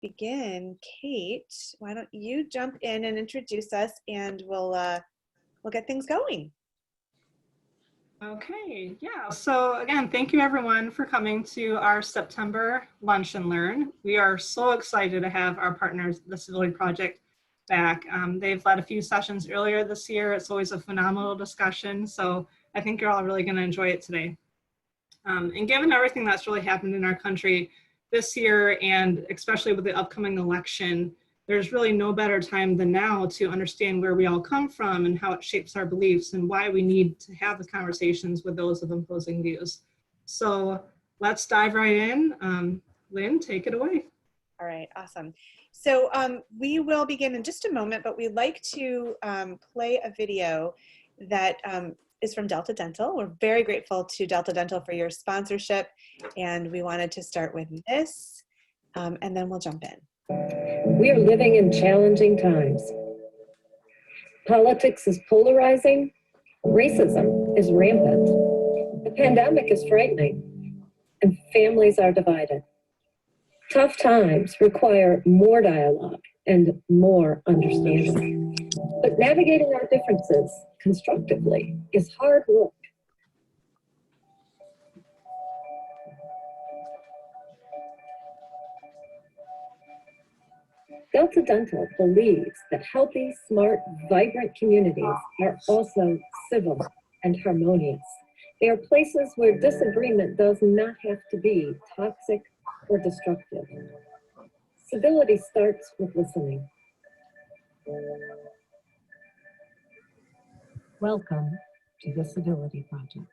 begin, Kate, why don't you jump in and introduce us, and we'll get things going. Okay, yeah. So again, thank you everyone for coming to our September Lunch and Learn. We are so excited to have our partners, the Civility Project, back. They've led a few sessions earlier this year. It's always a phenomenal discussion. So I think you're all really going to enjoy it today. And given everything that's really happened in our country this year, and especially with the upcoming election, there's really no better time than now to understand where we all come from and how it shapes our beliefs and why we need to have the conversations with those of opposing views. So let's dive right in. Lynn, take it away. All right, awesome. So we will begin in just a moment, but we'd like to play a video that is from Delta Dental. We're very grateful to Delta Dental for your sponsorship, and we wanted to start with this, and then we'll jump in. We are living in challenging times. Politics is polarizing. Racism is rampant. The pandemic is frightening, and families are divided. Tough times require more dialogue and more understanding. But navigating our differences constructively is hard work. Delta Dental believes that healthy, smart, vibrant communities are also civil and harmonious. They are places where disagreement does not have to be toxic or destructive. Civility starts with listening. Welcome to the Civility Project.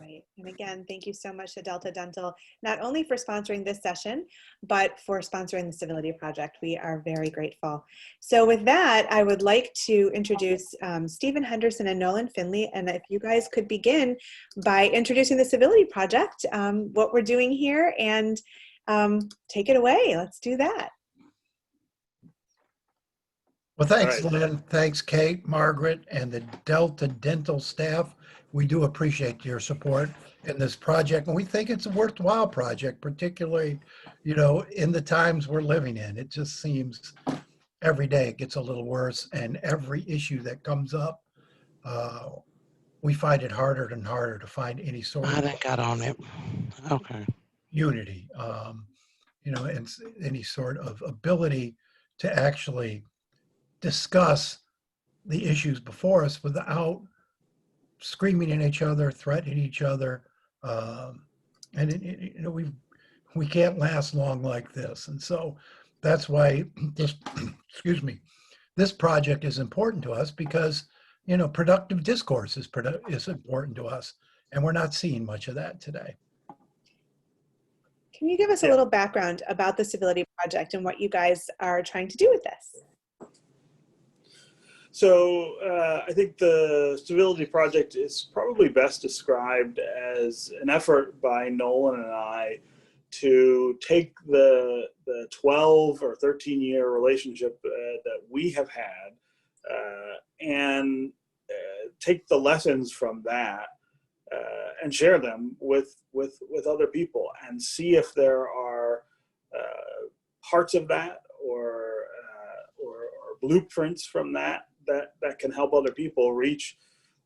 Right. And again, thank you so much to Delta Dental, not only for sponsoring this session, but for sponsoring the Civility Project. We are very grateful. So with that, I would like to introduce Stephen Henderson and Nolan Finley. And if you guys could begin by introducing the Civility Project, what we're doing here, and take it away. Let's do that. Well, thanks, Lynn. Thanks, Kate, Margaret, and the Delta Dental staff. We do appreciate your support in this project, and we think it's a worthwhile project, particularly, you know, in the times we're living in. It just seems every day it gets a little worse, and every issue that comes up, we find it harder and harder to find any sort of unity, you know, and any sort of ability to actually discuss the issues before us without screaming at each other, threatening each other, and you know, we can't last long like this. And so that's why this excuse me, this project is important to us, because, you know, productive discourse is important to us, and we're not seeing much of that today. Can you give us a little background about the Civility Project and what you guys are trying to do with this? So I think the Civility Project is probably best described as an effort by Nolan and I to take the 12 or 13-year relationship that we have had and take the lessons from that and share them with other people, and see if there are parts of that or blueprints from that can help other people reach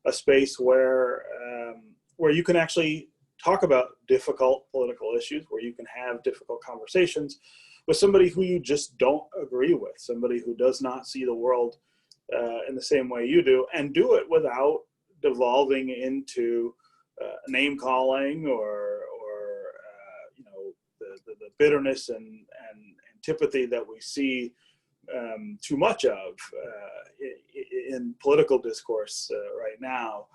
a space where you can actually talk about difficult political issues, where you can have difficult conversations with somebody who you just don't agree with, somebody who does not see the world in the same way you do, and do it without devolving into name calling or you know, the bitterness and antipathy that we see too much of in political discourse right now.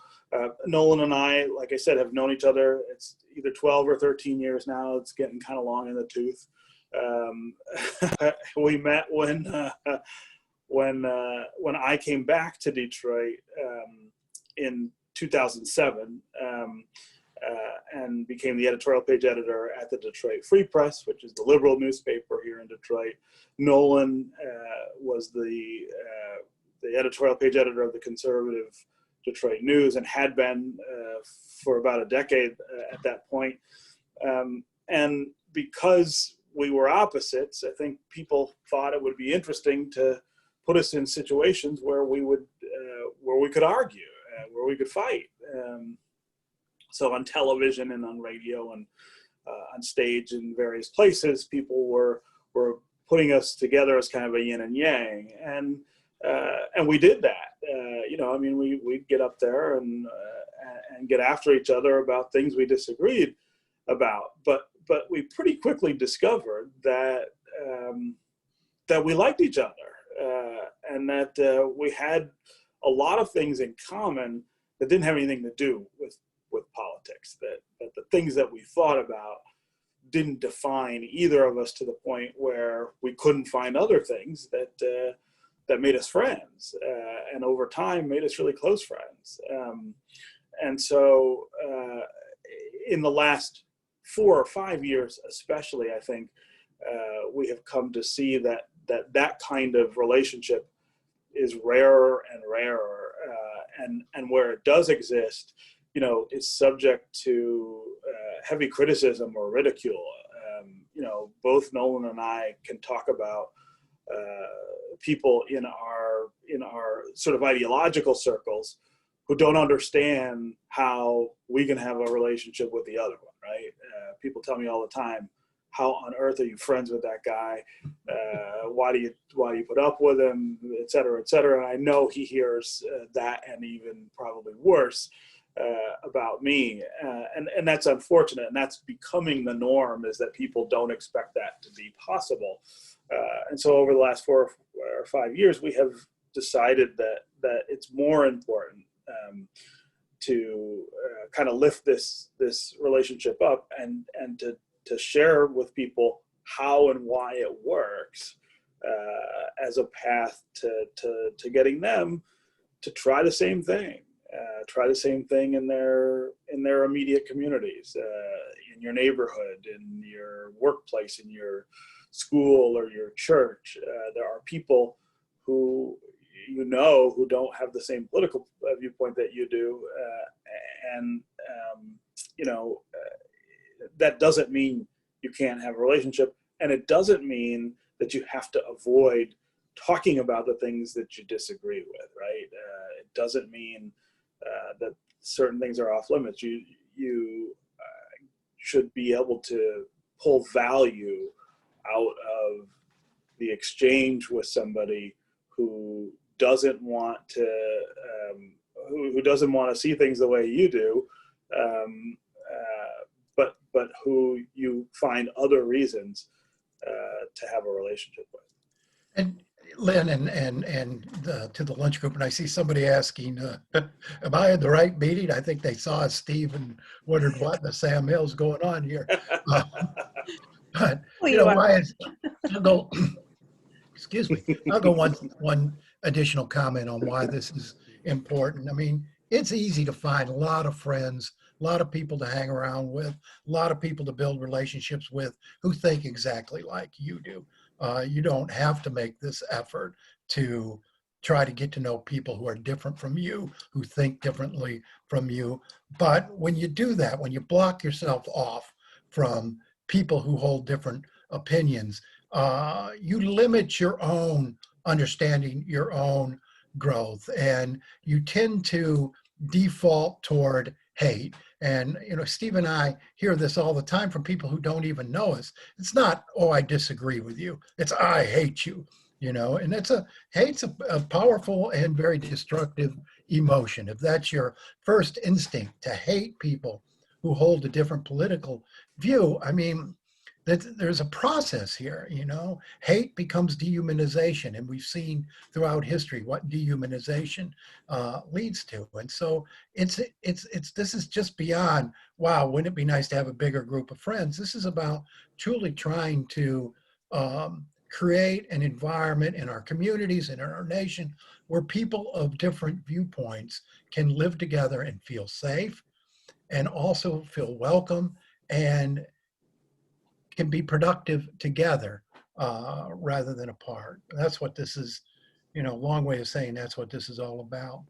Nolan and I, like I said, have known each other. It's either 12 or 13 years now. It's getting kind of long in the tooth. We met when I came back to Detroit in 2007 and became the editorial page editor at the Detroit Free Press, which is the liberal newspaper here in Detroit. Nolan was the editorial page editor of the conservative Detroit News, and had been for about a decade at that point. And because we were opposites, I think people thought it would be interesting to put us in situations where we could argue, where we could fight. So on television and on radio and on stage in various places, people were putting us together as kind of a yin and yang, and we did that. We'd get up there and get after each other about things we disagreed about, but we pretty quickly discovered that we liked each other, and that we had a lot of things in common that didn't have anything to do with politics. That the things that we thought about didn't define either of us to the point where we couldn't find other things that made us friends, and over time made us really close friends. And so in the last 4 or 5 years, especially, I think we have come to see that kind of relationship is rarer and rarer, and where it does exist, is subject to heavy criticism or ridicule. Both Nolan and I can talk about people in our sort of ideological circles who don't understand how we can have a relationship with the other one, right? People tell me all the time, how on earth are you friends with that guy? Why do you put up with him, et cetera, et cetera. And I know he hears that and even probably worse about me. And that's unfortunate. And that's becoming the norm, is that people don't expect that to be possible. And so over the last 4 or 5 years, we have decided that it's more important to kind of lift this relationship up and to share with people how and why it works, as a path to getting them to try the same thing. Try the same thing in their immediate communities, in your neighborhood, in your workplace, in your school or your church. There are people who who don't have the same political viewpoint that you do, and that doesn't mean you can't have a relationship, and it doesn't mean that you have to avoid talking about the things that you disagree with, right? It doesn't mean that certain things are off limits. You should be able to pull value out of the exchange with somebody who doesn't want to who doesn't want to see things the way you do, but who you find other reasons to have a relationship with. And Lynn, and to the lunch group, and I see somebody asking, am I in the right meeting? I think they saw Steve and wondered what the Sam Hill's going on here. But I'll go, excuse me, I'll go one additional comment on why this is important. I mean, it's easy to find a lot of friends, a lot of people to hang around with, a lot of people to build relationships with who think exactly like you do. You don't have to make this effort to try to get to know people who are different from you, who think differently from you. But when you do that, when you block yourself off from people who hold different opinions, you limit your own understanding, your own growth, and you tend to default toward hate. And Steve and I hear this all the time from people who don't even know us. It's not, oh, I disagree with you. It's, I hate you. And hate's a powerful and very destructive emotion. If that's your first instinct, to hate people who hold a different political view, I mean, there's a process here. Hate becomes dehumanization, and we've seen throughout history what dehumanization leads to. And so this is just beyond, wow, wouldn't it be nice to have a bigger group of friends? This is about truly trying to create an environment in our communities and in our nation where people of different viewpoints can live together and feel safe, and also feel welcome, and can be productive together rather than apart. That's what this is, long way of saying that's what this is all about.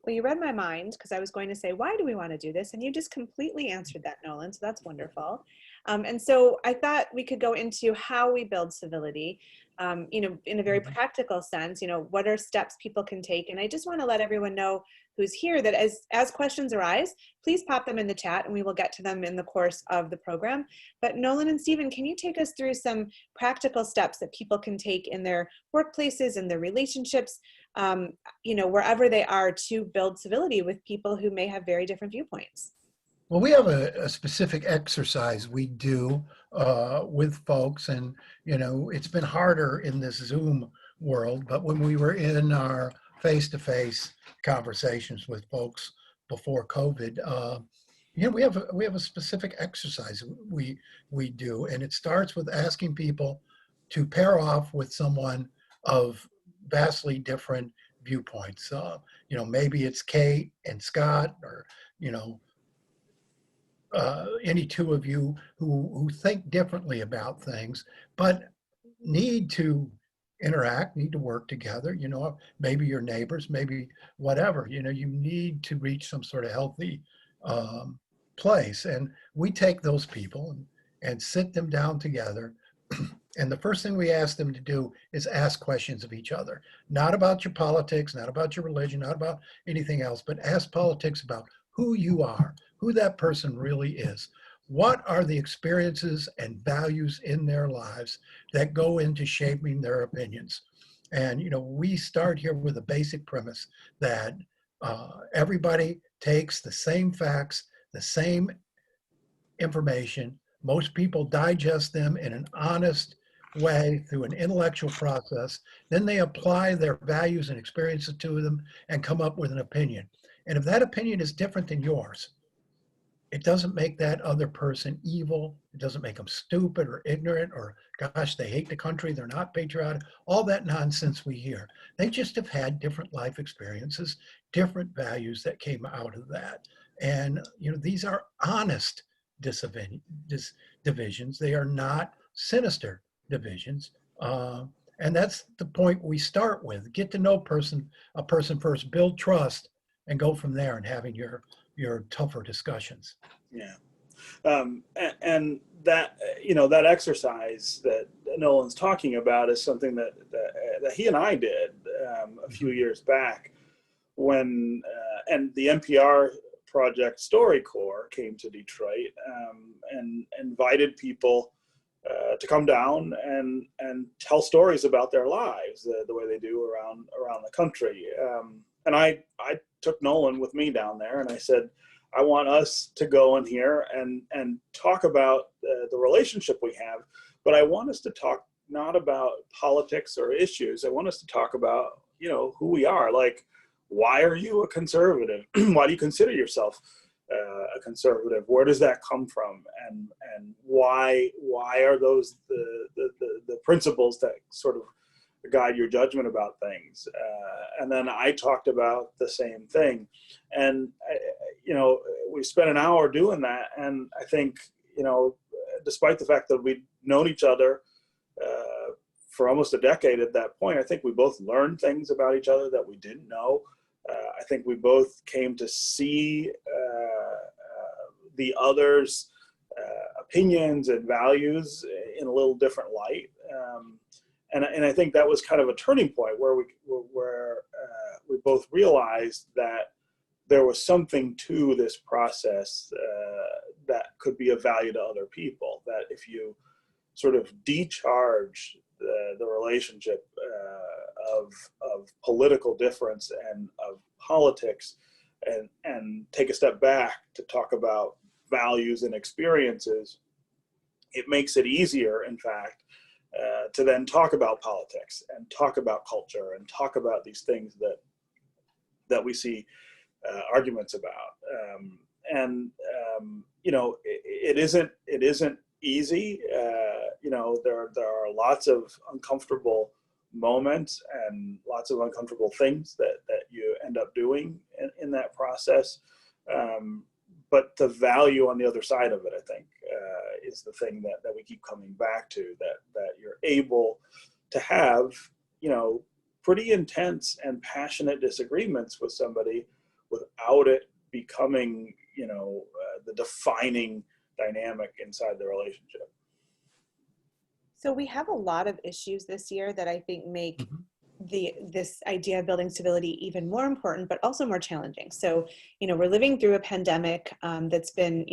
Well, you read my mind, because I was going to say, why do we want to do this? And you just completely answered that, Nolan. So that's wonderful. And so I thought we could go into how we build civility, in a very practical sense, what are steps people can take? And I just want to let everyone know who's here that as questions arise, please pop them in the chat and we will get to them in the course of the program. But Nolan and Stephen, can you take us through some practical steps that people can take in their workplaces and their relationships, wherever they are, to build civility with people who may have very different viewpoints? Well, we have a specific exercise we do with folks, and it's been harder in this Zoom world. But when we were in our face-to-face conversations with folks before COVID, we have a specific exercise we do, and it starts with asking people to pair off with someone of vastly different viewpoints. Maybe it's Kate and Scott, or any two of you who think differently about things, but need to interact, need to work together. Maybe your neighbors, maybe whatever. You need to reach some sort of healthy place, and we take those people and sit them down together. And the first thing we ask them to do is ask questions of each other, not about your politics, not about your religion, not about anything else, but ask politics about who you are, who that person really is. What are the experiences and values in their lives that go into shaping their opinions? And, we start here with a basic premise that everybody takes the same facts, the same information. Most people digest them in an honest way through an intellectual process. Then they apply their values and experiences to them and come up with an opinion. And if that opinion is different than yours, it doesn't make that other person evil. It doesn't make them stupid or ignorant or, gosh, they hate the country, they're not patriotic, all that nonsense we hear. They just have had different life experiences, different values that came out of that. And, these are honest divisions. They are not sinister divisions. And that's the point we start with. Get to know a person first, build trust, and go from there and having your tougher discussions. Yeah. And that, that exercise that Nolan's talking about is something that he and I did a few years back when, and the NPR project StoryCorps came to Detroit and invited people to come down and tell stories about their lives the way they do around the country. And I took Nolan with me down there, and I said, I want us to go in here and talk about the relationship we have, but I want us to talk not about politics or issues. I want us to talk about, who we are. Like, why are you a conservative? Why do you consider yourself a conservative? Where does that come from? And why are those the principles that sort of guide your judgment about things? And then I talked about the same thing. And, we spent an hour doing that. And I think, despite the fact that we'd known each other for almost a decade at that point, I think we both learned things about each other that we didn't know. I think we both came to see the other's opinions and values in a little different light. And I think that was kind of a turning point where we both realized that there was something to this process that could be of value to other people. That if you sort of decharge the relationship of political difference and of politics, and take a step back to talk about values and experiences, it makes it easier, in fact, to then talk about politics and talk about culture and talk about these things that we see arguments about. It isn't easy. There are lots of uncomfortable moments and lots of uncomfortable things that you end up doing in that process. But the value on the other side of it, I think, is the thing that we keep coming back to, that you're able to have, pretty intense and passionate disagreements with somebody without it becoming, the dynamic inside the relationship. So we have a lot of issues this year that I think make Mhm. this idea of building civility even more important, but also more challenging. So, we're living through a pandemic that's been,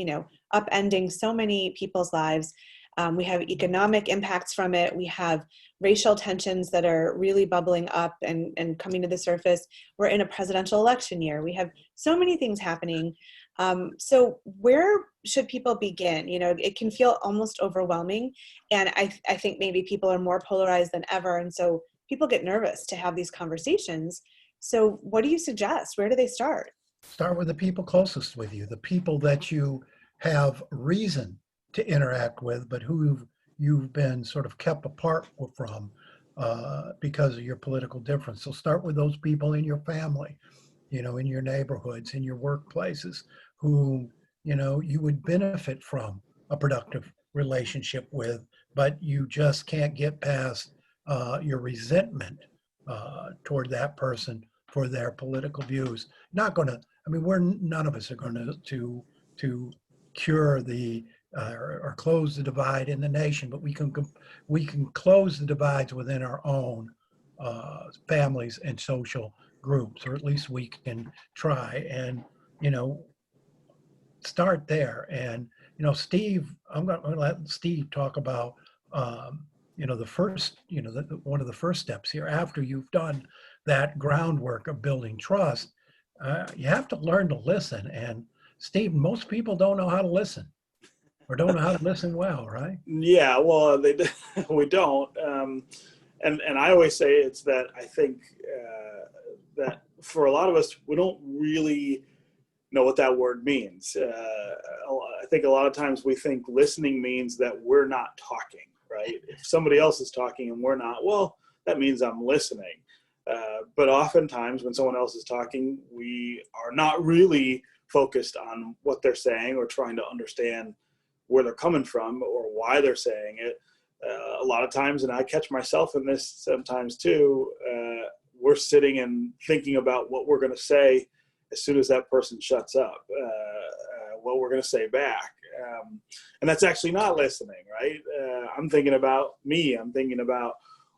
upending so many people's lives. We have economic impacts from it. We have racial tensions that are really bubbling up and coming to the surface. We're in a presidential election year. We have so many things happening. So where should people begin? It can feel almost overwhelming. And I think maybe people are more polarized than ever. And so people get nervous to have these conversations. So what do you suggest? Where do they start? Start with the people closest with you, the people that you have reason to interact with, but who you've been sort of kept apart from because of your political difference. So start with those people in your family, in your neighborhoods, in your workplaces, who, you would benefit from a productive relationship with, but you just can't get past your resentment toward that person for their political views. Not going to, I mean, none of us are going to cure the or close the divide in the nation, but we can close the divides within our own families and social groups, or at least we can try and start there. And Steve, I'm going to let Steve talk about the first, one of the first steps here after you've done that groundwork of building trust. You have to learn to listen. And Steve, most people don't know how to listen, or don't know how to listen well, right? Yeah, well, we don't. And I always say it's that I think that for a lot of us, we don't really know what that word means. I think a lot of times we think listening means that we're not talking, right? If somebody else is talking and we're not, well, that means I'm listening. But oftentimes when someone else is talking, we are not really focused on what they're saying or trying to understand where they're coming from or why they're saying it. A lot of times, and I catch myself in this sometimes too, we're sitting and thinking about what we're going to say as soon as that person shuts up, what we're going to say back. And that's actually not listening, right? I'm thinking about me. I'm thinking about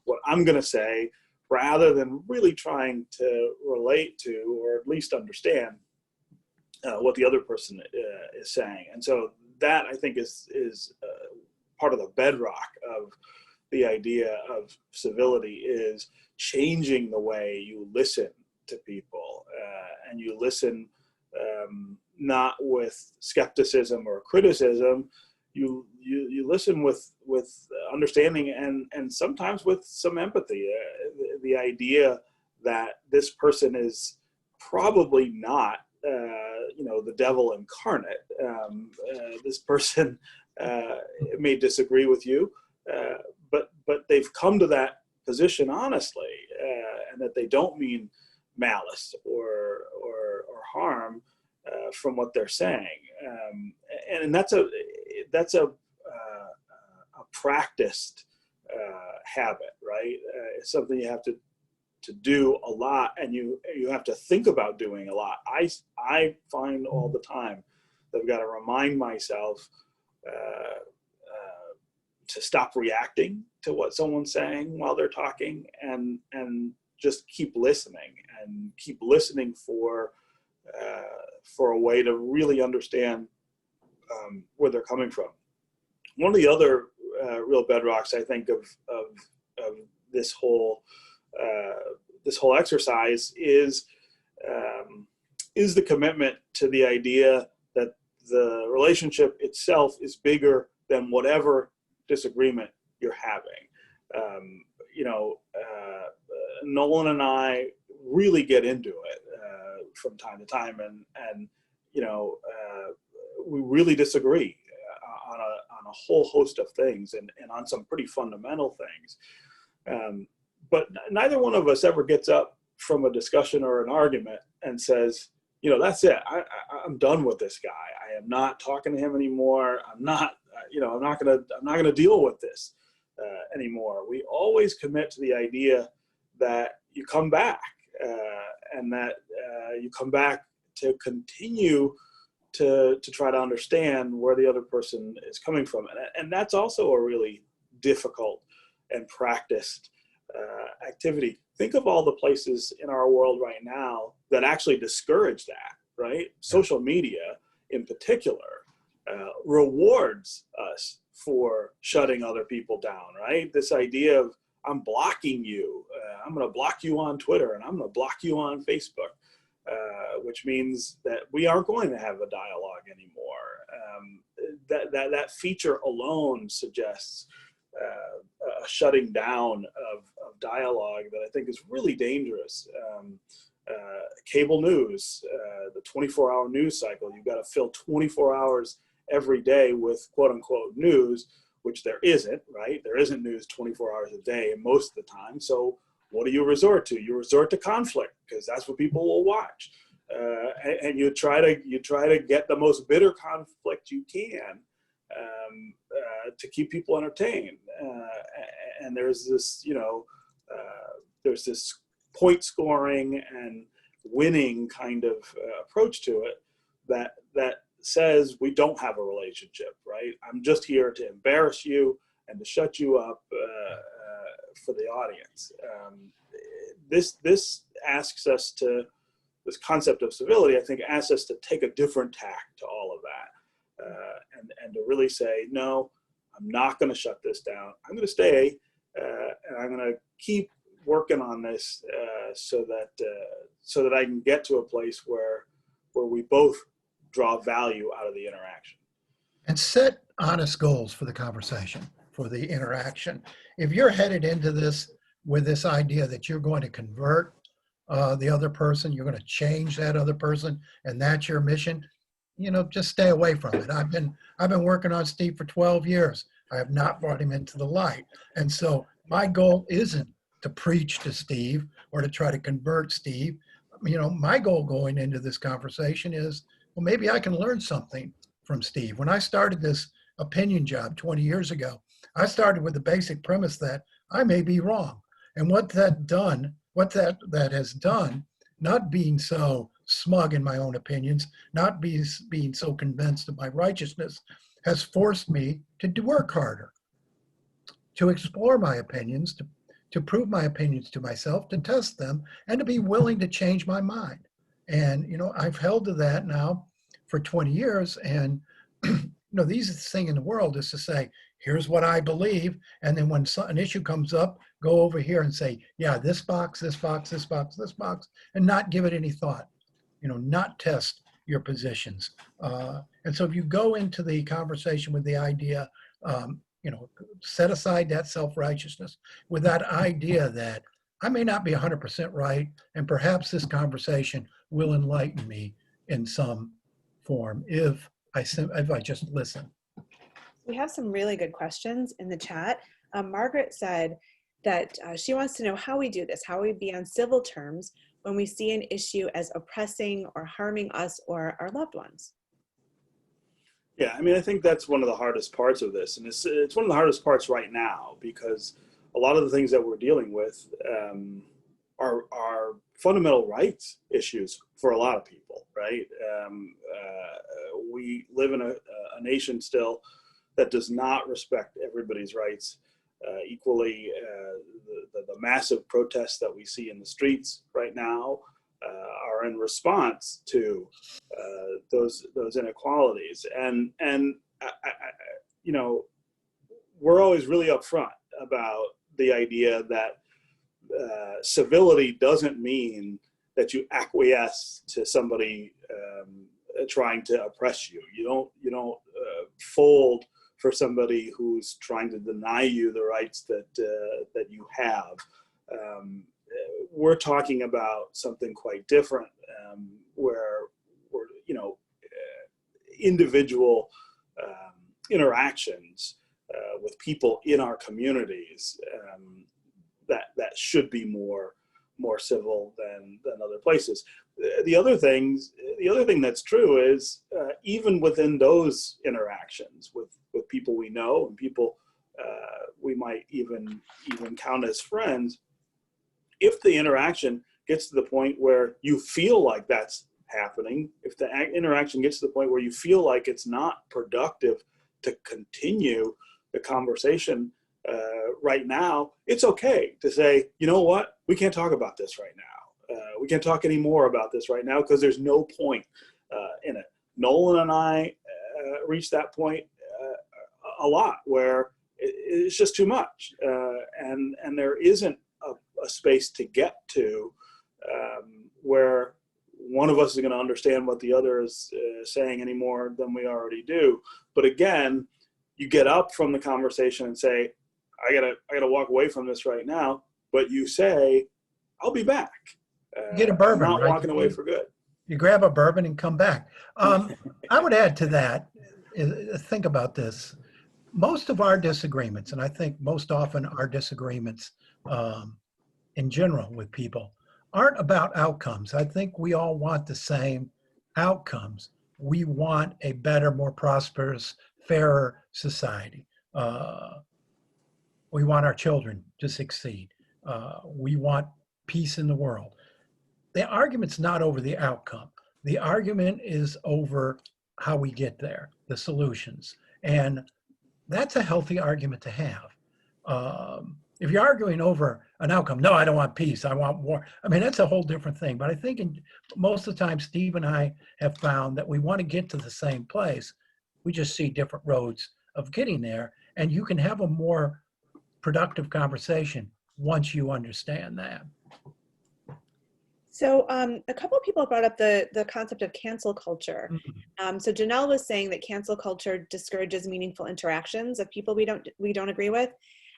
what I'm going to say rather than really trying to relate to or at least understand what the other person is saying. And so that, I think, is part of the bedrock of the idea of civility, is changing the way you listen to people, and you listen not with skepticism or criticism. You listen with understanding and sometimes with some empathy. The idea that this person is probably not the devil incarnate. This person may disagree with you, but they've come to that position honestly, and that they don't mean malice or harm from what they're saying, and that's a practiced habit, right? It's something you have to do a lot, and you have to think about doing a lot. I find all the time that I've got to remind myself to stop reacting to what someone's saying while they're talking, and just keep listening for a way to really understand where they're coming from. One of the other real bedrocks, I think, of this whole exercise is the commitment to the idea that the relationship itself is bigger than whatever disagreement you're having. Nolan and I really get into it from time to time, and we really disagree on a whole host of things, and on some pretty fundamental things. But neither one of us ever gets up from a discussion or an argument and says, that's it. I'm done with this guy. I am not talking to him anymore. I'm not gonna deal with this anymore. We always commit to the idea that you come back, and that you come back to continue to try to understand where the other person is coming from. And that's also a really difficult and practiced activity. Think of all the places in our world right now that actually discourage that, right? Social media in particular rewards us for shutting other people down, right? This idea of I'm blocking you, I'm going to block you on Twitter, and I'm going to block you on Facebook, which means that we aren't going to have a dialogue anymore. That feature alone suggests a shutting down of dialogue that I think is really dangerous. Cable news, the 24-hour news cycle, you've got to fill 24 hours every day with quote unquote news, which there isn't, right? There isn't news 24 hours a day most of the time. So what do you resort to? You resort to conflict because that's what people will watch. And you try to get the most bitter conflict you can to keep people entertained. And there's this, there's this point scoring and winning kind of approach to it that says we don't have a relationship, right? I'm just here to embarrass you and to shut you up for the audience. This asks us to, this concept of civility, I think, asks us to take a different tack to all of that and to really say, no, I'm not going to shut this down. I'm going to stay and I'm going to keep working on this so that I can get to a place where we both draw value out of the interaction. And set honest goals for the conversation, for the interaction. If you're headed into this with this idea that you're going to convert the other person, you're going to change that other person, and that's your mission, just stay away from it. I've been working on Steve for 12 years. I have not brought him into the light. And so my goal isn't to preach to Steve or to try to convert Steve. My goal going into this conversation is, well, maybe I can learn something from Steve. When I started this opinion job 20 years ago, I started with the basic premise that I may be wrong. And what that has done, not being so smug in my own opinions, not being so convinced of my righteousness, has forced me to work harder, to explore my opinions, to prove my opinions to myself, to test them, and to be willing to change my mind. And, I've held to that now for 20 years. And, the easiest thing in the world is to say, here's what I believe. And then when an issue comes up, go over here and say, yeah, this box, this box, this box, this box, and not give it any thought, not test your positions. And so if you go into the conversation with the idea, set aside that self-righteousness with that idea that I may not be 100% right, and perhaps this conversation will enlighten me in some form if I just listen. We have some really good questions in the chat. Margaret said that she wants to know how we do this, how we be on civil terms when we see an issue as oppressing or harming us or our loved ones. Yeah, I think that's one of the hardest parts of this. And it's one of the hardest parts right now because a lot of the things that we're dealing with are fundamental rights issues for a lot of people, right? We live in a nation still that does not respect everybody's rights equally. The massive protests that we see in the streets right now are in response to those inequalities, and we're always really upfront about the idea that civility doesn't mean that you acquiesce to somebody trying to oppress you. You don't fold for somebody who's trying to deny you the rights that you have. We're talking about something quite different, where individual interactions with people in our communities that should be more civil than other places. The other thing that's true is even within those interactions with people we know and people we might even count as friends, if the interaction gets to the point where you feel like that's happening, if the interaction gets to the point where you feel like it's not productive to continue the conversation right now, it's okay to say, you know what, we can't talk about this right now. We can't talk anymore about this right now because there's no point in it. Nolan and I reached that point a lot where it's just too much, and there isn't a space to get to where one of us is going to understand what the other is saying any more than we already do. But again, you get up from the conversation and say, I gotta walk away from this right now. But you say, I'll be back. Get a bourbon, I'm not right? walking away for good. You grab a bourbon and come back. I would add to that, think about this. Most of our disagreements, and I think most often our disagreements in general with people, aren't about outcomes. I think we all want the same outcomes. We want a better, more prosperous, fairer society. We want our children to succeed. We want peace in the world. The argument's not over the outcome. The argument is over how we get there, the solutions. And that's a healthy argument to have. If you're arguing over an outcome, no, I don't want peace, I want war. I mean, that's a whole different thing. But I think most of the time, Steve and I have found that we want to get to the same place. We just see different roads of getting there. And you can have a more productive conversation once you understand that. So a couple of people brought up the concept of cancel culture. So Janelle was saying that cancel culture discourages meaningful interactions of people we don't agree with.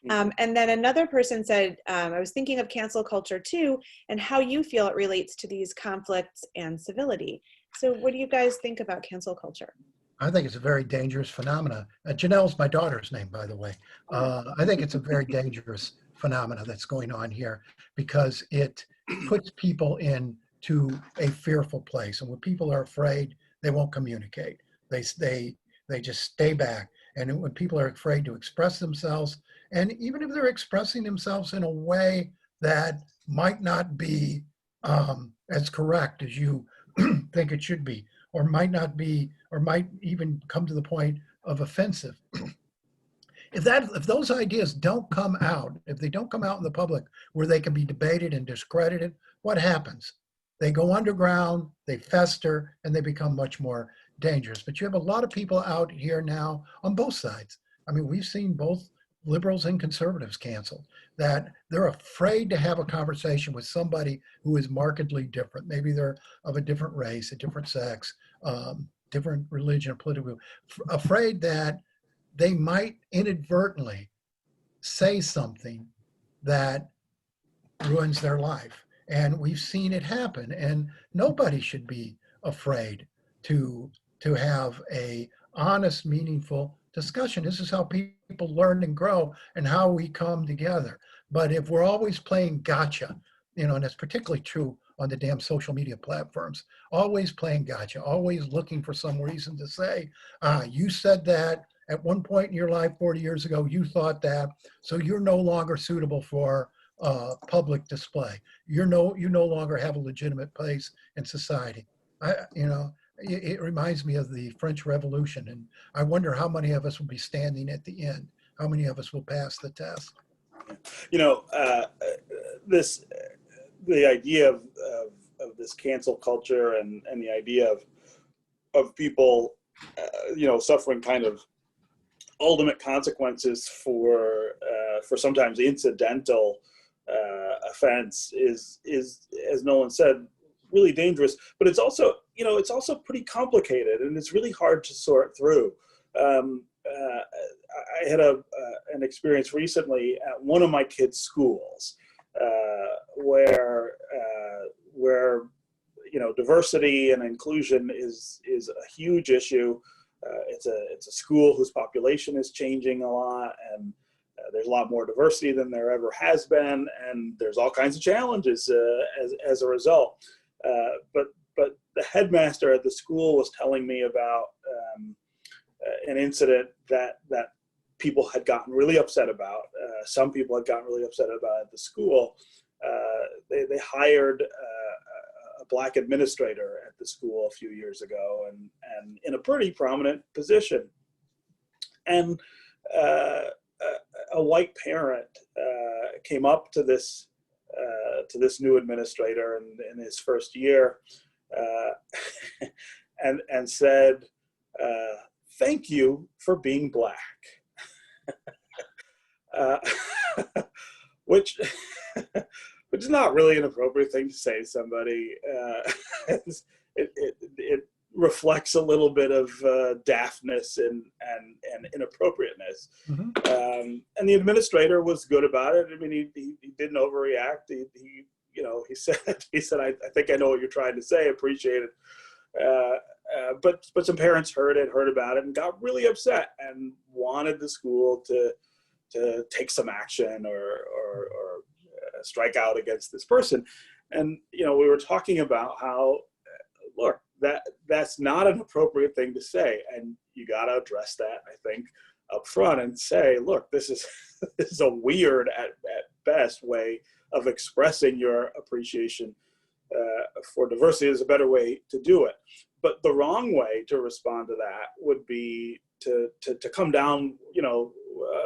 And then another person said, I was thinking of cancel culture too, and how you feel it relates to these conflicts and civility. So what do you guys think about cancel culture? I think it's a very dangerous phenomenon. Janelle's my daughter's name, by the way. I think it's a very dangerous phenomena that's going on here because it puts people into a fearful place. And when people are afraid, they won't communicate. They just stay back. And when people are afraid to express themselves, and even if they're expressing themselves in a way that might not be as correct as you think it should be, or might not be, or might even come to the point of offensive. If those ideas don't come out, if they don't come out in the public where they can be debated and discredited, what happens? They go underground, they fester, and they become much more dangerous. But you have a lot of people out here now on both sides. I mean, we've seen both liberals and conservatives canceled, that they're afraid to have a conversation with somebody who is markedly different. Maybe they're of a different race, a different sex, different religion, political, afraid that they might inadvertently say something that ruins their life. And we've seen it happen, and nobody should be afraid to have a honest, meaningful discussion. This is how people learn and grow and how we come together. But if we're always playing gotcha, and it's particularly true on the damn social media platforms, always playing gotcha, always looking for some reason to say, you said that at one point in your life 40 years ago, you thought that, so you're no longer suitable for public display. You no longer have a legitimate place in society. It reminds me of the French Revolution, and I wonder how many of us will be standing at the end. How many of us will pass the test? The idea of this cancel culture and the idea of people, suffering kind of ultimate consequences for sometimes incidental offense is, as Nolan said, really dangerous. But it's also pretty complicated, and it's really hard to sort through. I had an experience recently at one of my kids' schools where diversity and inclusion is a huge issue. It's a school whose population is changing a lot, and there's a lot more diversity than there ever has been, and there's all kinds of challenges as a result. But the headmaster at the school was telling me about an incident that people had gotten really upset about. Some people had gotten really upset about at the school. They hired a Black administrator at the school a few years ago, and in a pretty prominent position. And a white parent came up to this new administrator in his first year, and said, "Thank you for being Black," which is not really an appropriate thing to say to somebody. It reflects a little bit of daftness and inappropriateness. Mm-hmm. And the administrator was good about it. I mean, he didn't overreact. He said, I think I know what you're trying to say. Appreciate it. But some parents heard about it and got really upset and wanted the school to take some action or strike out against this person. And we were talking about how, look, that's not an appropriate thing to say, and you got to address that, I think, up front and say, look, this is a weird at best way of expressing your appreciation for diversity. Is a better way to do it. But the wrong way to respond to that would be to come down,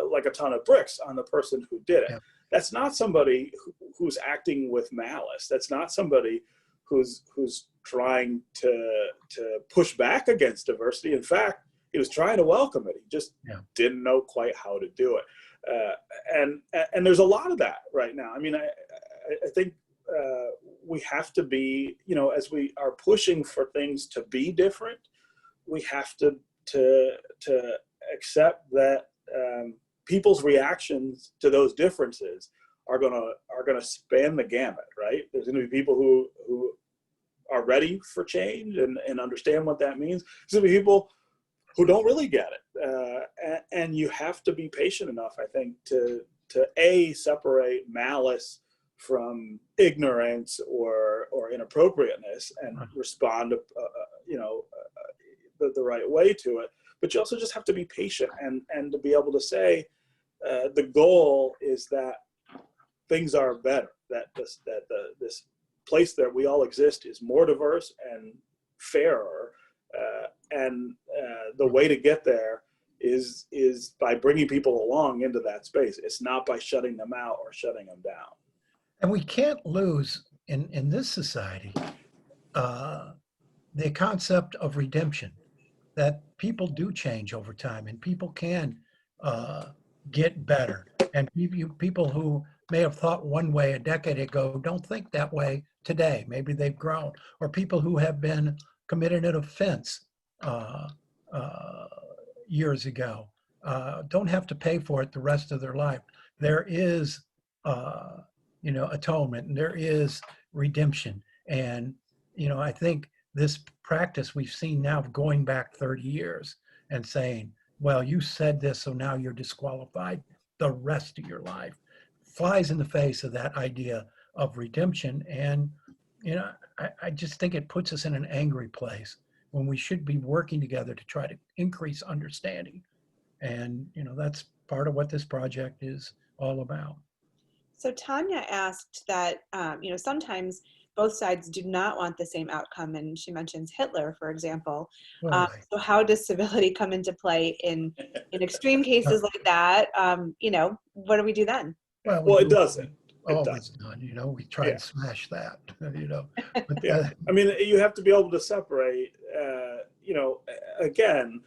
like a ton of bricks on the person who did it. Yeah. That's not somebody who's acting with malice. That's not somebody who's trying to push back against diversity. In fact, he was trying to welcome it. He just didn't know quite how to do it. And there's a lot of that right now. I mean, I think we have to be, as we are pushing for things to be different, we have to accept that people's reactions to those differences are gonna span the gamut, right? There's gonna be people who are ready for change and understand what that means. There's gonna be people who don't really get it, and you have to be patient enough, I think, to separate malice from ignorance or inappropriateness and respond the right way to it. But you also just have to be patient and to be able to say the goal is that things are better, that this place that we all exist is more diverse and fairer, and the way to get there is by bringing people along into that space. It's not by shutting them out or shutting them down. And we can't lose in this society the concept of redemption, that people do change over time and people can get better. And people who may have thought one way a decade ago don't think that way today. Maybe they've grown. Or people who have been committed an offense years ago don't have to pay for it the rest of their life. There is atonement, and there is redemption. And I think this practice we've seen now of going back 30 years and saying, well, you said this, so now you're disqualified the rest of your life, flies in the face of that idea of redemption. And I just think it puts us in an angry place when we should be working together to try to increase understanding. And that's part of what this project is all about. So Tanya asked that, sometimes both sides do not want the same outcome, and she mentions Hitler, for example. Right. So how does civility come into play in extreme cases like that? What do we do then? Well, it doesn't. Always done. We try and smash that. But, yeah. I mean, you have to be able to separate. Again,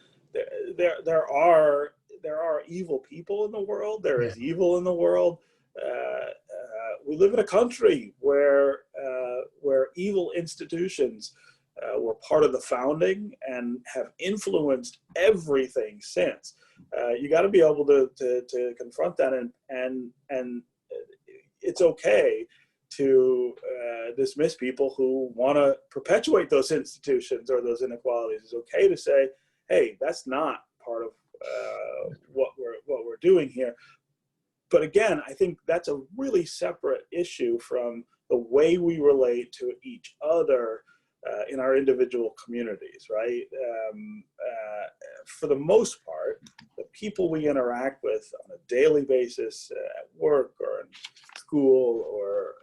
there are evil people in the world. There is evil in the world. We live in a country where evil institutions were part of the founding and have influenced everything since. You got to be able to confront that, and it's okay to dismiss people who want to perpetuate those institutions or those inequalities. It's okay to say, hey, that's not part of what we're doing here. But again, I think that's a really separate issue from the way we relate to each other in our individual communities, right? For the most part, the people we interact with on a daily basis at work or in school or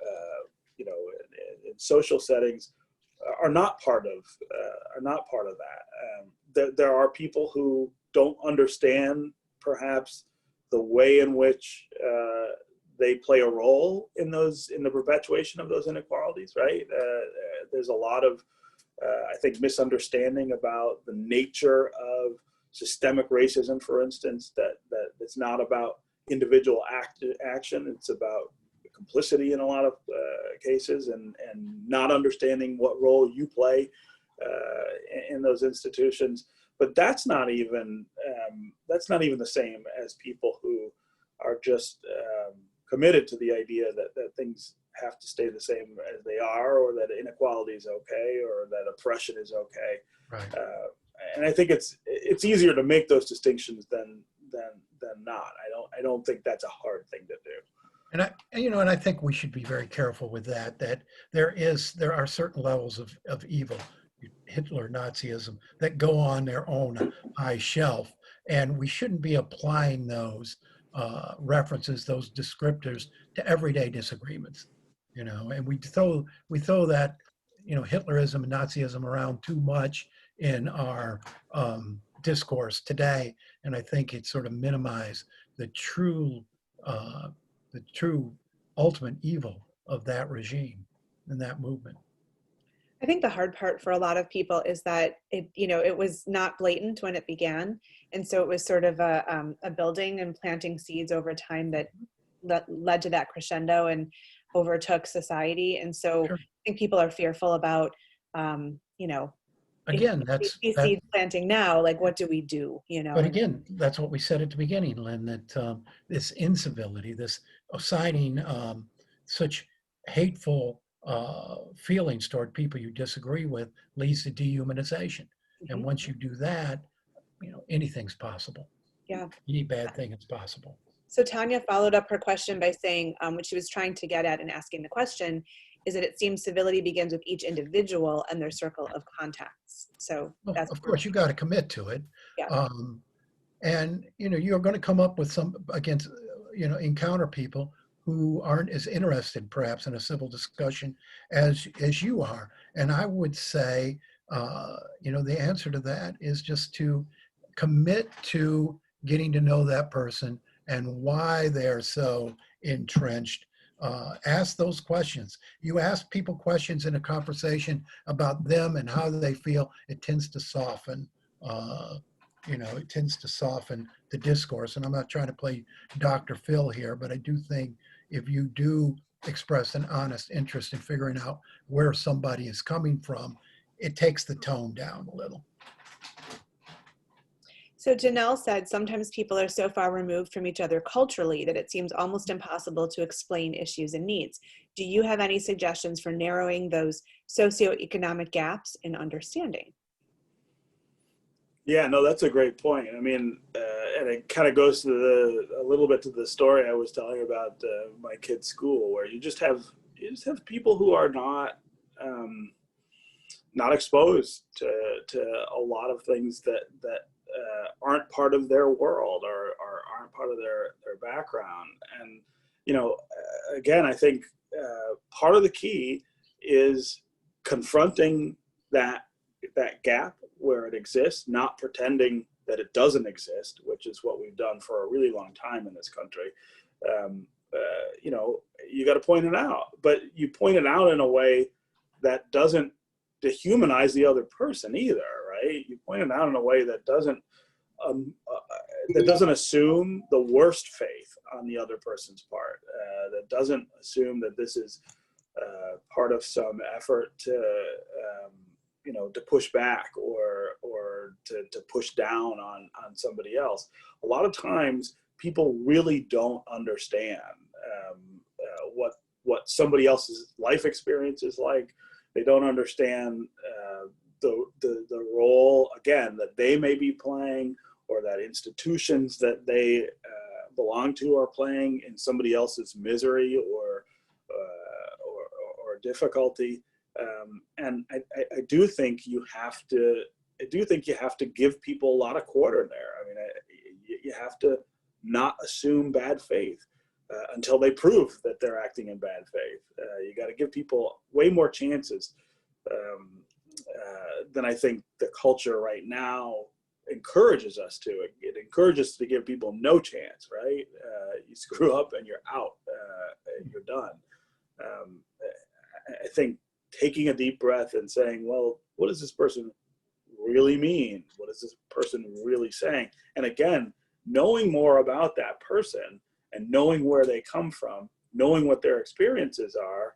in social settings are not part of that. There are people who don't understand perhaps the way in which they play a role in the perpetuation of those inequalities, right? There's a lot of I think misunderstanding about the nature of systemic racism, for instance, that it's not about individual action, it's about complicity in a lot of cases, and not understanding what role you play in those institutions. But that's not even the same as people who are just committed to the idea that things have to stay the same as they are, or that inequality is okay, or that oppression is okay. Right. And I think it's easier to make those distinctions than not. I don't think that's a hard thing to do. And I think we should be very careful with that there are certain levels of evil, Hitler, Nazism, that go on their own high shelf, and we shouldn't be applying those references, those descriptors, to everyday disagreements. And we throw that Hitlerism and Nazism around too much in our discourse today, and I think it sort of minimized the true ultimate evil of that regime and that movement. I think the hard part for a lot of people is that it was not blatant when it began, and so it was sort of a building and planting seeds over time that led to that crescendo and overtook society. And so Sure. I think people are fearful about Again, these seeds planting now, like what do we do? But again, that's what we said at the beginning, Lynn, that this incivility, this assigning such hateful feelings toward people you disagree with, leads to dehumanization. And once you do that, anything's possible. Yeah. Any bad thing is possible. So Tanya followed up her question by saying, what she was trying to get at in asking the question is that it seems civility begins with each individual and their circle of contacts. So that's of course you got to commit to it. Yeah. And you're going to come up with encounter people who aren't as interested perhaps in a civil discussion as you are. And I would say, the answer to that is just to commit to getting to know that person and why they're so entrenched. Ask those questions. You ask people questions in a conversation about them and how they feel, it tends to soften, the discourse. And I'm not trying to play Dr. Phil here, but I do think if you do express an honest interest in figuring out where somebody is coming from, it takes the tone down a little. So Janelle said, sometimes people are so far removed from each other culturally that it seems almost impossible to explain issues and needs. Do you have any suggestions for narrowing those socioeconomic gaps in understanding? Yeah, no, that's a great point. I mean, and it kind of goes to a little bit to the story I was telling about my kid's school, where you just have people who are not exposed to a lot of things that aren't part of their world or aren't part of their background. And, again, I think part of the key is confronting that gap where it exists, not pretending that it doesn't exist, which is what we've done for a really long time in this country. You got to point it out, but you point it out in a way that doesn't dehumanize the other person either, right? You point it out in a way that doesn't assume the worst faith on the other person's part, that doesn't assume that this is part of some effort to push back or to push down on somebody else. A lot of times people really don't understand what somebody else's life experience is like. They don't understand the role, again, that they may be playing, or that institutions that they belong to are playing in somebody else's misery or difficulty. And I do think you have to give people a lot of quarter there. I mean, you have to not assume bad faith until they prove that they're acting in bad faith. You got to give people way more chances then I think the culture right now encourages us to. It encourages us to give people no chance, right? You screw up and you're out, you're done. I think taking a deep breath and saying, well, what does this person really mean? What is this person really saying? And again, knowing more about that person and knowing where they come from, knowing what their experiences are,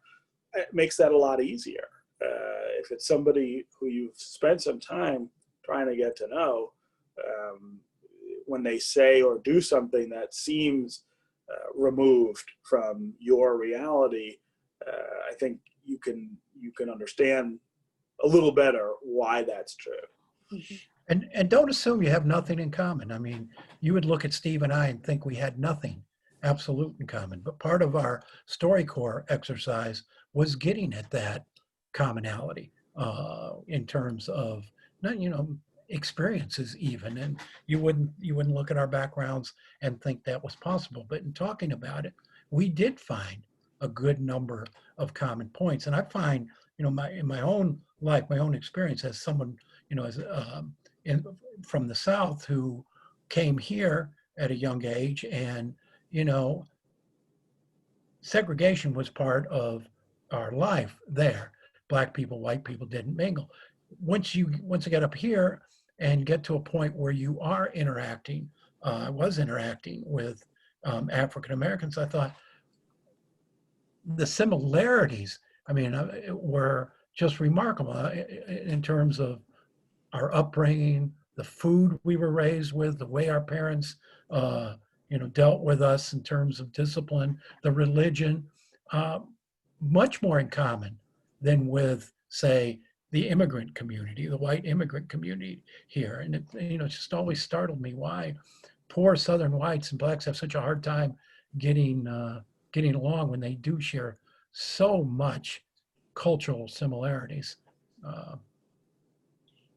it makes that a lot easier. If it's somebody who you've spent some time trying to get to know, when they say or do something that seems removed from your reality, I think you can understand a little better why that's true. Mm-hmm. And don't assume you have nothing in common. I mean, you would look at Steve and I and think we had nothing absolute in common. But part of our StoryCorps exercise was getting at that commonality in terms of, experiences even. And you wouldn't look at our backgrounds and think that was possible. But in talking about it, we did find a good number of common points. And I find, in my own life, my own experience as someone, from the South who came here at a young age, and segregation was part of our life there. Black people, white people didn't mingle. Once you get up here and get to a point where you are interacting, I was interacting with African Americans, I thought the similarities, were just remarkable in terms of our upbringing, the food we were raised with, the way our parents, dealt with us in terms of discipline, the religion, much more in common than with, say, the immigrant community, the white immigrant community here. And it just always startled me why poor Southern whites and blacks have such a hard time getting along when they do share so much cultural similarities.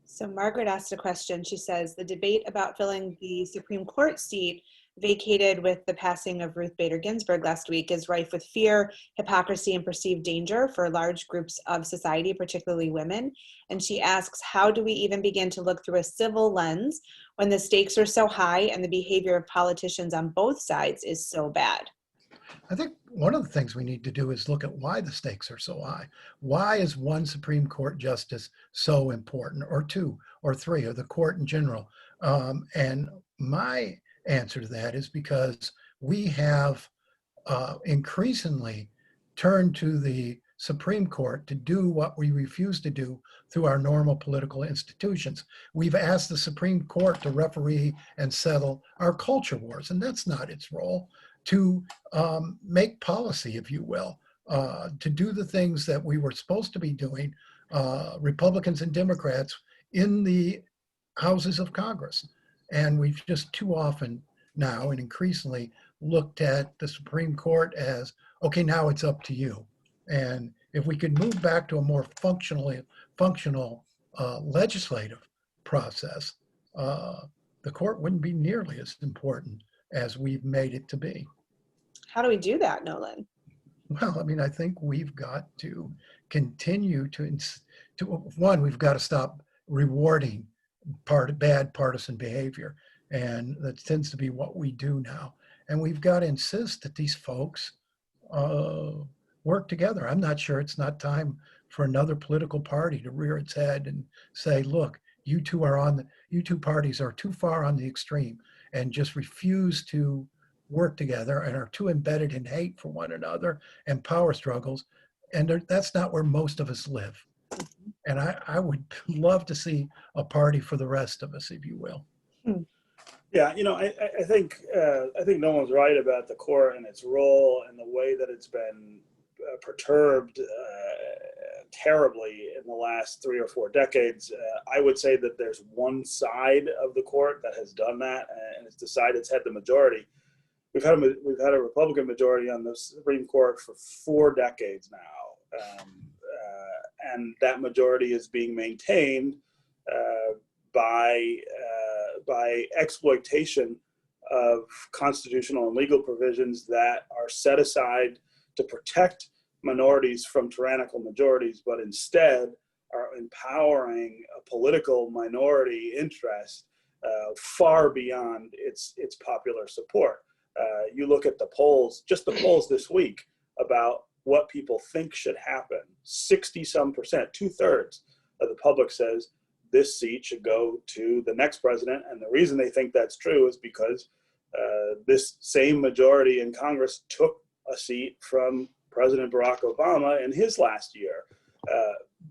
So Margaret asked a question. She says, the debate about filling the Supreme Court seat vacated with the passing of Ruth Bader Ginsburg last week is rife with fear, hypocrisy, and perceived danger for large groups of society, particularly women. And she asks, how do we even begin to look through a civil lens when the stakes are so high and the behavior of politicians on both sides is so bad? I think one of the things we need to do is look at why the stakes are so high. Why is one Supreme Court justice so important, or two, or three, or the court in general? And my answer to that is because we have increasingly turned to the Supreme Court to do what we refuse to do through our normal political institutions. We've asked the Supreme Court to referee and settle our culture wars, and that's not its role. To make policy, if you will, to do the things that we were supposed to be doing, Republicans and Democrats, in the houses of Congress. And we've just too often now and increasingly looked at the Supreme Court as, okay, now it's up to you. And if we could move back to a more functional legislative process, the court wouldn't be nearly as important as we've made it to be. How do we do that, Nolan? Well, I think we've got to continue to one, we've got to stop rewarding bad partisan behavior. And that tends to be what we do now. And we've got to insist that these folks work together. I'm not sure it's not time for another political party to rear its head and say, look, you two parties are too far on the extreme and just refuse to work together and are too embedded in hate for one another and power struggles. And that's not where most of us live. And I would love to see a party for the rest of us, if you will. Yeah, I think Nolan's right about the court and its role and the way that it's been perturbed terribly in the last 3 or 4 decades. I would say that there's one side of the court that has done that, and it's the side that's had the majority. We've had a Republican majority on the Supreme Court for 4 decades now, and that majority is being maintained by exploitation of constitutional and legal provisions that are set aside to protect minorities from tyrannical majorities, but instead are empowering a political minority interest far beyond its popular support. You look at the polls, just the polls this week about what people think should happen. 60-some%, 2/3 of the public says this seat should go to the next president. And the reason they think that's true is because this same majority in Congress took a seat from President Barack Obama in his last year.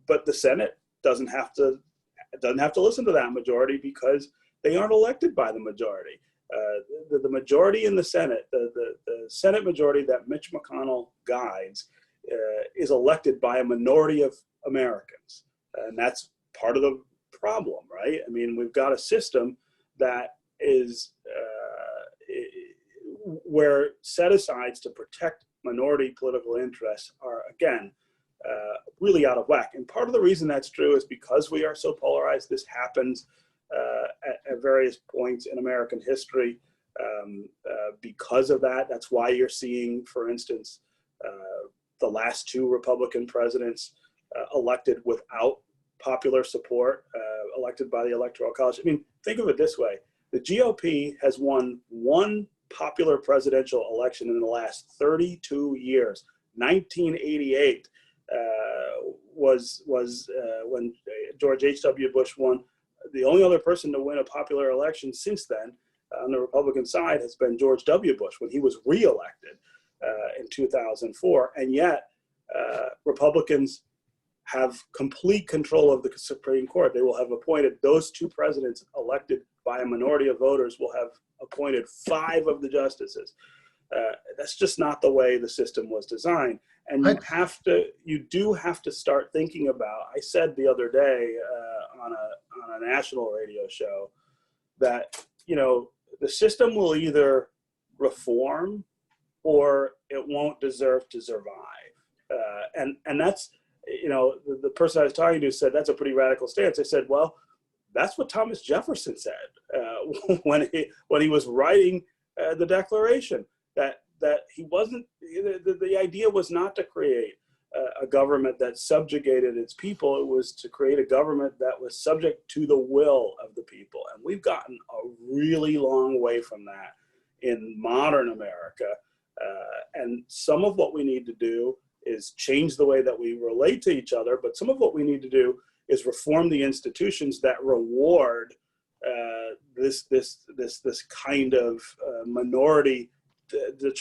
But the Senate doesn't have to listen to that majority because they aren't elected by the majority. The majority in the Senate, the Senate majority that Mitch McConnell guides, is elected by a minority of Americans. And that's part of the problem, right? I mean, we've got a system that is where set-asides to protect minority political interests are, again, really out of whack. And part of the reason that's true is because we are so polarized. This happens at various points in American history. Because of that, that's why you're seeing, for instance, the last two Republican presidents elected without popular support, elected by the Electoral College. I mean, think of it this way. The GOP has won one popular presidential election in the last 32 years. 1988 was when George H.W. Bush won. The only other person to win a popular election since then on the Republican side has been George W. Bush when he was reelected in 2004. And yet Republicans have complete control of the Supreme Court. They will have appointed those two presidents elected by a minority of voters will have appointed 5 of the justices. That's just not the way the system was designed. And you do have to start thinking about, I said the other day on a national radio show that, you know, the system will either reform or it won't deserve to survive. And that's, you know, the person I was talking to said, that's a pretty radical stance. I said, well, that's what Thomas Jefferson said when he was writing the Declaration, that he wasn't, the idea was not to create a government that subjugated its people. It was to create a government that was subject to the will of the people. And we've gotten a really long way from that in modern America. And some of what we need to do is change the way that we relate to each other. But some of what we need to do is reform the institutions that reward this kind of minority, the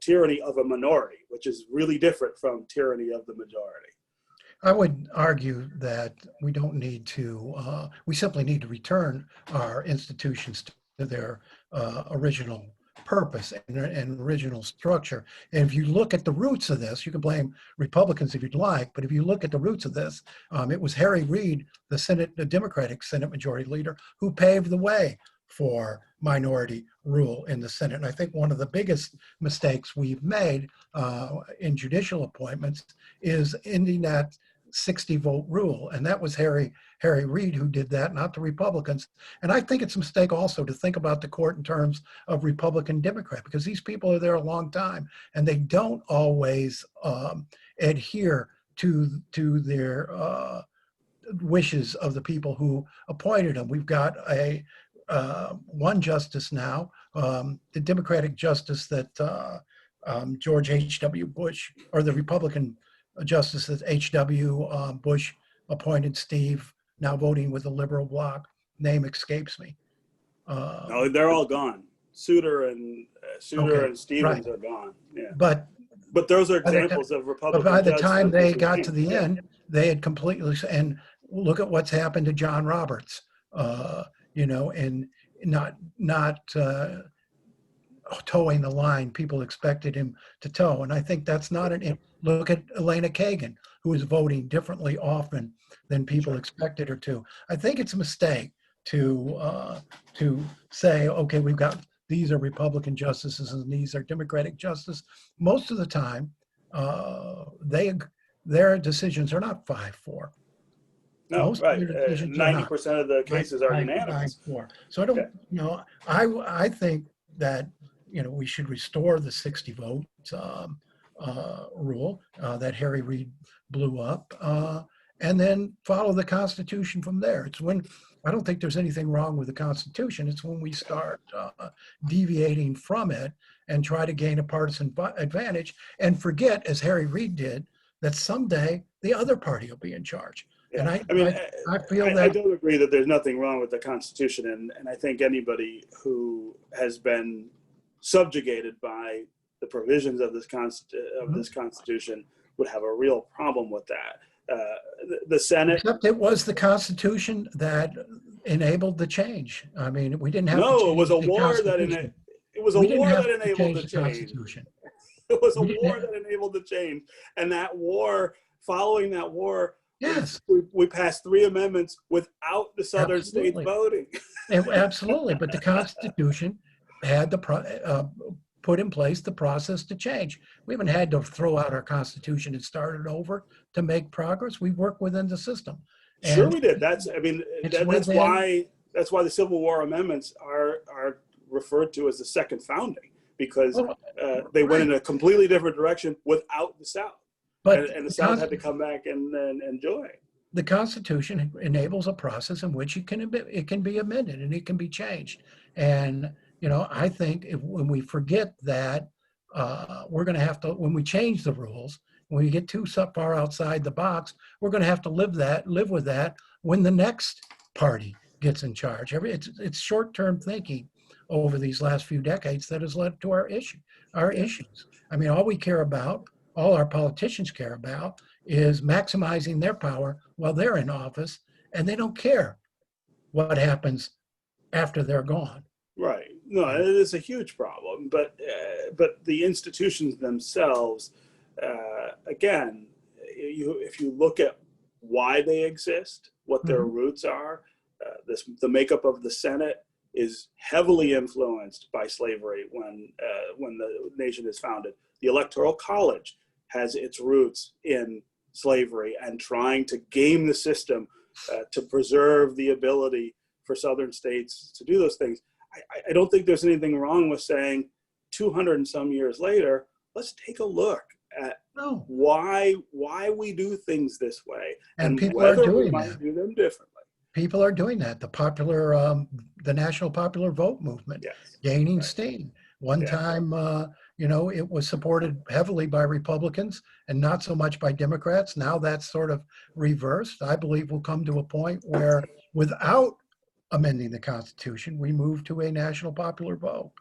tyranny of a minority, which is really different from tyranny of the majority. I would argue that we don't need to, we simply need to return our institutions to their original purpose and original structure. And if you look at the roots of this, you can blame Republicans if you'd like, but if you look at the roots of this, it was Harry Reid, the Democratic Senate Majority Leader, who paved the way for minority rule in the Senate. And I think one of the biggest mistakes we've made in judicial appointments is ending that 60-vote rule. And that was Harry Reid who did that, not the Republicans. And I think it's a mistake also to think about the court in terms of Republican Democrat, because these people are there a long time and they don't always adhere to their wishes of the people who appointed them. We've got one justice now, the Democratic justice that George H.W. Bush, or the Republican justice that H.W. Bush appointed, Steve, now voting with the liberal bloc. Name escapes me. No, they're all gone. Souter and Stevens are gone. Yeah. But those are examples of Republican. But by the time they got to the end, they had completely. And look at what's happened to John Roberts. And not towing the line people expected him to tow. And I think that's not look at Elena Kagan, who is voting differently often than people expected her to. I think it's a mistake to say, okay, we've got, these are Republican justices and these are Democratic justices. Most of the time, their decisions are not 5-4. No, right. 90% of the cases are unanimous. So I don't, I think that, we should restore the 60 vote rule that Harry Reid blew up. and then follow the Constitution from there. It's when I don't think there's anything wrong with the Constitution. It's when we start deviating from it and try to gain a partisan advantage and forget, as Harry Reid did, that someday the other party will be in charge. Yeah. And I feel I that don't agree that there's nothing wrong with the Constitution, and I think anybody who has been subjugated by the provisions of this Constitution would have a real problem with that. The Senate. Except it was the Constitution that enabled the change. I mean, we didn't have to No, change it was a the war that Constitution. it was a We didn't war have that to enabled change the the change. Constitution. It was a We didn't war have- that enabled the change, and that war, following that war, Yes, we passed 3 amendments without the Southern Absolutely. states voting. absolutely. But the Constitution had put in place the process to change. We haven't had to throw out our Constitution and start it over to make progress. We work within the system. Sure, And we did. That's within- why the Civil War amendments are referred to as the second founding, because they went in a completely different direction without the South, but and the South had to come back and join. the Constitution enables a process in which it can be amended and it can be changed. And I think when we forget that, we're going to have to, when we change the rules, when we get too far outside the box, we're going to have to live with that when the next party gets in charge. It's short-term thinking over these last few decades that has led to our issues. I mean, all our politicians care about is maximizing their power while they're in office, and they don't care what happens after they're gone. Right. No, it is a huge problem. But the institutions themselves, again, if you look at why they exist, what their roots are, the makeup of the Senate is heavily influenced by slavery when the nation is founded. The Electoral College has its roots in slavery and trying to game the system to preserve the ability for Southern states to do those things. I don't think there's anything wrong with saying 200 and some years later, let's take a look at why we do things this way And people whether are doing we might that. do them differently. People are doing that. The national popular vote movement Yes. gaining Right. steam. One Yeah. time, it was supported heavily by Republicans and not so much by Democrats. Now that's sort of reversed. I believe we'll come to a point where, without amending the Constitution, we move to a national popular vote.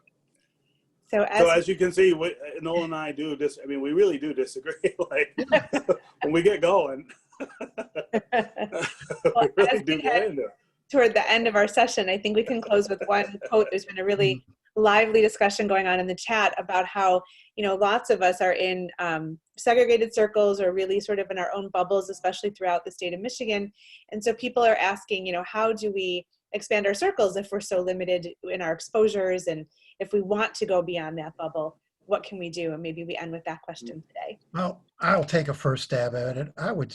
So So as you can see, Nolan and I do this. I mean, we really do disagree. Like when we get going, Well, we as really we do head get into it. toward the end of our session, I think we can close with one quote. There's been a really lively discussion going on in the chat about how, lots of us are in segregated circles or really sort of in our own bubbles, especially throughout the state of Michigan. And so people are asking, how do we expand our circles if we're so limited in our exposures? And if we want to go beyond that bubble, what can we do? And maybe we end with that question today. Well, I'll take a first stab at it. I would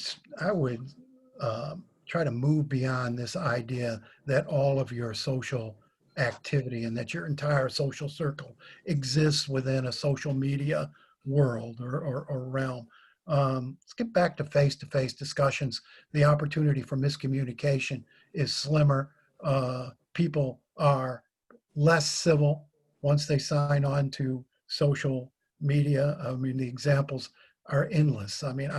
try to move beyond this idea that all of your social activity and that your entire social circle exists within a social media world or realm. Let's get back to face-to-face discussions. The opportunity for miscommunication is slimmer. People are less civil once they sign on to social media. I mean, the examples are endless. I mean,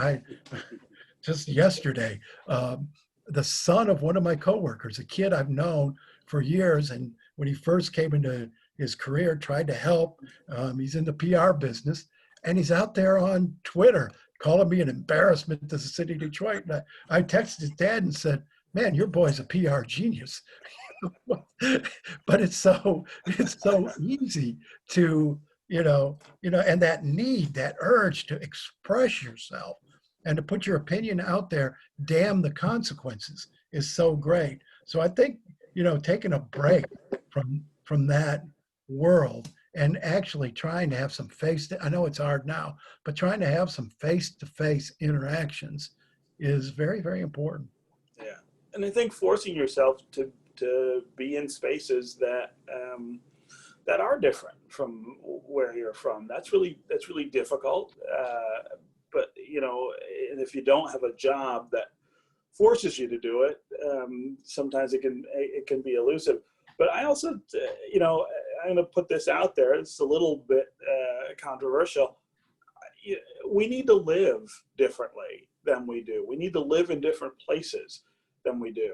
just yesterday, the son of one of my coworkers, a kid I've known for years, and when he first came into his career, tried to help. He's in the PR business, and he's out there on Twitter calling me an embarrassment to the city of Detroit. And I texted his dad and said, "Man, your boy's a PR genius." But it's so easy to, and that need, that urge to express yourself and to put your opinion out there, damn the consequences, is so great. So I think, taking a break from that world and actually trying to have some I know it's hard now, but trying to have some face-to-face interactions is very, very important. Yeah, and I think forcing yourself to be in spaces that are different from where you're from, that's really difficult. But and if you don't have a job that forces you to do it. Sometimes it can be elusive. But I also, you know, I'm going to put this out there. It's a little bit controversial. We need to live differently than we do. We need to live in different places than we do.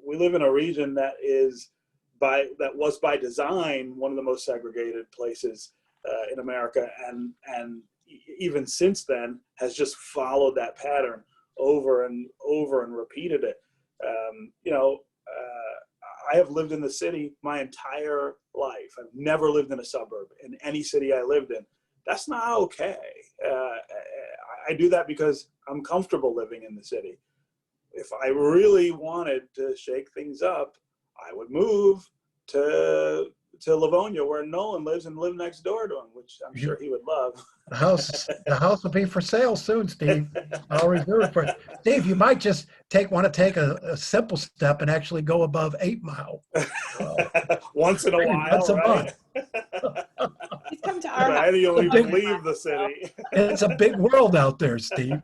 We live in a region that was by design one of the most segregated places in America, and even since then has just followed that pattern over and over and repeated it. You know, I have lived in the city my entire life. I've never lived in a suburb in any city I lived in. That's not okay. I do that because I'm comfortable living in the city. If I really wanted to shake things up, I would move to Livonia, where Nolan lives, and live next door to him, which I'm sure he would love. The house will be for sale soon, Steve. I'll reserve it for it. Steve, you might just want to take a simple step and actually go above 8 Mile. Once in a while, Once a right? He's come to our But house. I don't Big- even leave the city. It's a big world out there, Steve.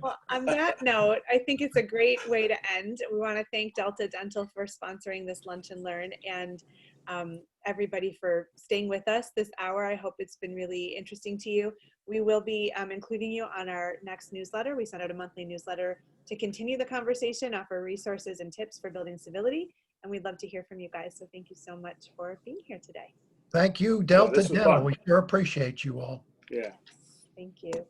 Well, on that note, I think it's a great way to end. We want to thank Delta Dental for sponsoring this Lunch and Learn, and everybody for staying with us this hour. I hope it's been really interesting to you. We will be including you on our next newsletter. We send out a monthly newsletter to continue the conversation, offer resources and tips for building civility, and we'd love to hear from you guys. So thank you so much for being here today. Thank you, Delta this was Dental. fun. We sure appreciate you all. Yeah. Thank you.